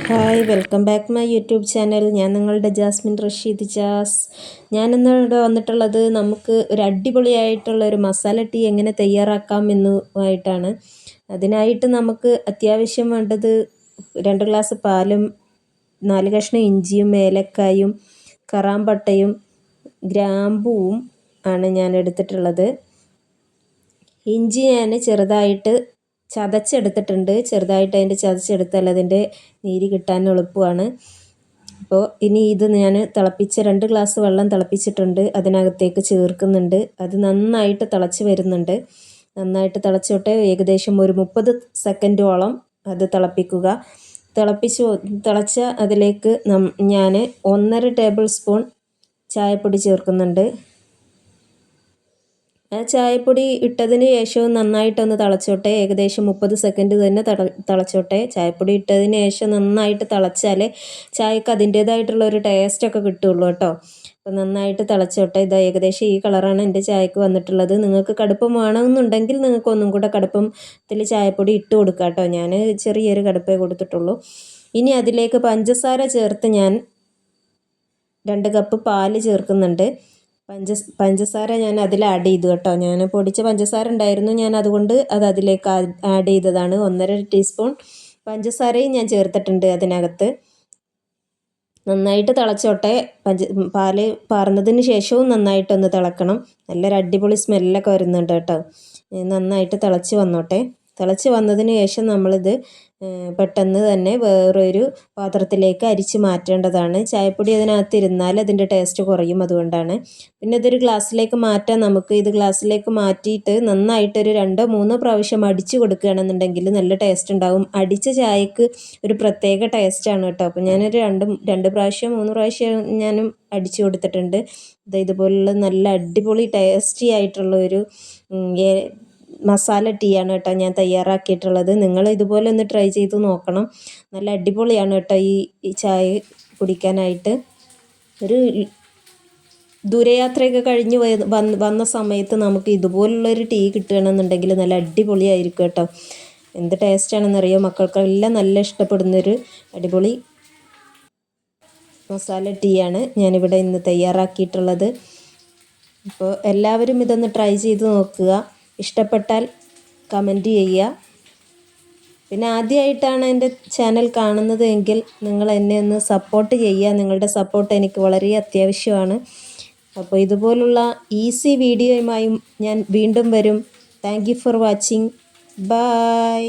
Hi, welcome back my YouTube channel. ഞാൻ നിങ്ങളുടെ Jasmine Rasheed jazz. ഞാനിന്നിവിടെ വന്നിട്ടുള്ളത് നമുക്ക് ഒരു അടിപൊളിയായിട്ടുള്ള ഒരു മസാല ടീ എങ്ങനെ തയ്യാറാക്കാം എന്നുമായിട്ടാണ്. അതിനായിട്ട് നമുക്ക് അത്യാവശ്യം വേണ്ടത് 2 ഗ്ലാസ് പാലും 4 കഷ്ണം ഇഞ്ചിയും ഏലക്കായും കറാമ്പട്ടയും ഗ്രാമ്പൂവും ആണ് ഞാൻ എടുത്തിട്ടുള്ളത്. ഇഞ്ചി ഞാൻ ചെറുതായിട്ട് ചതച്ചെടുത്തിട്ടുണ്ട്. ചെറുതായിട്ട് അതിൻ്റെ ചതച്ചെടുത്താൽ അതിൻ്റെ നീര് കിട്ടാൻ എളുപ്പമാണ്. അപ്പോൾ ഇനി ഇത് ഞാൻ തിളപ്പിച്ച 2 ഗ്ലാസ് വെള്ളം തിളപ്പിച്ചിട്ടുണ്ട്, അതിനകത്തേക്ക് ചേർക്കുന്നുണ്ട്. അത് നന്നായിട്ട് തിളച്ച് വരുന്നുണ്ട്. നന്നായിട്ട് തിളച്ചോട്ടെ. ഏകദേശം ഒരു 30 സെക്കൻഡോളം അത് തിളപ്പിക്കുക. തിളച്ച അതിലേക്ക് ഞാൻ 1.5 ടേബിൾ സ്പൂൺ ചായപ്പൊടി ചേർക്കുന്നുണ്ട്. ചായപ്പൊടി ഇട്ടതിന് ശേഷവും നന്നായിട്ടൊന്ന് തിളച്ചോട്ടെ. ഏകദേശം 30 സെക്കൻഡ് തന്നെ തിളച്ചോട്ടെ. ചായപ്പൊടി ഇട്ടതിന് ശേഷം നന്നായിട്ട് തിളച്ചാൽ ചായക്ക് അതിൻ്റേതായിട്ടുള്ള ഒരു ടേസ്റ്റൊക്കെ കിട്ടുള്ളൂ കേട്ടോ. അപ്പോൾ നന്നായിട്ട് തിളച്ചോട്ടെ. ഇതാ ഏകദേശം ഈ കളറാണ് എൻ്റെ ചായക്ക് വന്നിട്ടുള്ളത്. നിങ്ങൾക്ക് കടുപ്പം വേണമെന്നുണ്ടെങ്കിൽ നിങ്ങൾക്ക് ഒന്നും കൂടെ കടുപ്പത്തിൽ ചായപ്പൊടി ഇട്ട് കൊടുക്കുക കേട്ടോ. ഞാൻ ചെറിയൊരു കടുപ്പേ കൊടുത്തിട്ടുള്ളൂ. ഇനി അതിലേക്ക് പഞ്ചസാര ചേർത്ത് ഞാൻ 2 കപ്പ് പാല് ചേർക്കുന്നുണ്ട്. പഞ്ചസാര ഞാൻ അതിൽ ആഡ് ചെയ്തു കേട്ടോ. ഞാൻ പൊടിച്ച പഞ്ചസാര ഉണ്ടായിരുന്നു, ഞാൻ അതുകൊണ്ട് അതിലേക്ക് ആഡ് ചെയ്തതാണ്. 1.5 ടീസ്പൂൺ പഞ്ചസാരയും ഞാൻ ചേർത്തിട്ടുണ്ട് അതിനകത്ത്. നന്നായിട്ട് തിളച്ചോട്ടെ. പാല് പാർന്നതിന് ശേഷവും നന്നായിട്ടൊന്ന് തിളക്കണം. നല്ലൊരു അടിപൊളി സ്മെല്ലൊക്കെ വരുന്നുണ്ട് കേട്ടോ. നന്നായിട്ട് തിളച്ച് വന്നോട്ടെ. തിളച്ച് വന്നതിന് ശേഷം നമ്മളിത് പെട്ടെന്ന് തന്നെ വേറൊരു പാത്രത്തിലേക്ക് അരിച്ച് മാറ്റേണ്ടതാണ്. ചായപ്പൊടി അതിനകത്ത് ഇരുന്നാൽ അതിൻ്റെ ടേസ്റ്റ് കുറയും, അതുകൊണ്ടാണ്. പിന്നെ ഇതൊരു ഗ്ലാസ്സിലേക്ക് മാറ്റാം നമുക്ക്. ഇത് ഗ്ലാസ്സിലേക്ക് മാറ്റിയിട്ട് നന്നായിട്ടൊരു 2-3 പ്രാവശ്യം അടിച്ച് കൊടുക്കുകയാണെന്നുണ്ടെങ്കിൽ നല്ല ടേസ്റ്റ് ഉണ്ടാകും. അടിച്ച ചായക്ക് ഒരു പ്രത്യേക ടേസ്റ്റാണ് കേട്ടോ. അപ്പോൾ ഞാനൊരു 2 പ്രാവശ്യം 3 പ്രാവശ്യം ഞാനും അടിച്ചു കൊടുത്തിട്ടുണ്ട്. ഇതുപോലുള്ള നല്ല അടിപൊളി ടേസ്റ്റി ആയിട്ടുള്ള ഒരു മസാല ടീ ആണ് കേട്ടോ ഞാൻ തയ്യാറാക്കിയിട്ടുള്ളത്. നിങ്ങൾ ഇതുപോലെ ഒന്ന് ട്രൈ ചെയ്ത് നോക്കണം. നല്ല അടിപൊളിയാണ് കേട്ടോ ഈ ചായ കുടിക്കാനായിട്ട്. ഒരു ദൂരയാത്രയൊക്കെ കഴിഞ്ഞ് വന്ന സമയത്ത് നമുക്ക് ഇതുപോലുള്ളൊരു ടീ കിട്ടുകയാണെന്നുണ്ടെങ്കിൽ നല്ല അടിപൊളിയായിരിക്കും കേട്ടോ. എന്ത് ടേസ്റ്റാണെന്നറിയോ, മക്കൾക്കെല്ലാം നല്ല ഇഷ്ടപ്പെടുന്നൊരു അടിപൊളി മസാല ടീ ആണ് ഞാനിവിടെ ഇന്ന് തയ്യാറാക്കിയിട്ടുള്ളത്. അപ്പോൾ എല്ലാവരും ഇതൊന്ന് ട്രൈ ചെയ്ത് നോക്കുക. ഇഷ്ടപ്പെട്ടാൽ കമൻറ്റ് ചെയ്യുക. പിന്നെ ആദ്യമായിട്ടാണ് എൻ്റെ ചാനൽ കാണുന്നത് എങ്കിൽ നിങ്ങൾ എന്നെ ഒന്ന് സപ്പോർട്ട് ചെയ്യുക. നിങ്ങളുടെ സപ്പോർട്ട് എനിക്ക് വളരെ അത്യാവശ്യമാണ്. അപ്പോൾ ഇതുപോലുള്ള ഈസി വീഡിയോയുമായും ഞാൻ വീണ്ടും വരും. Thank you for watching. By.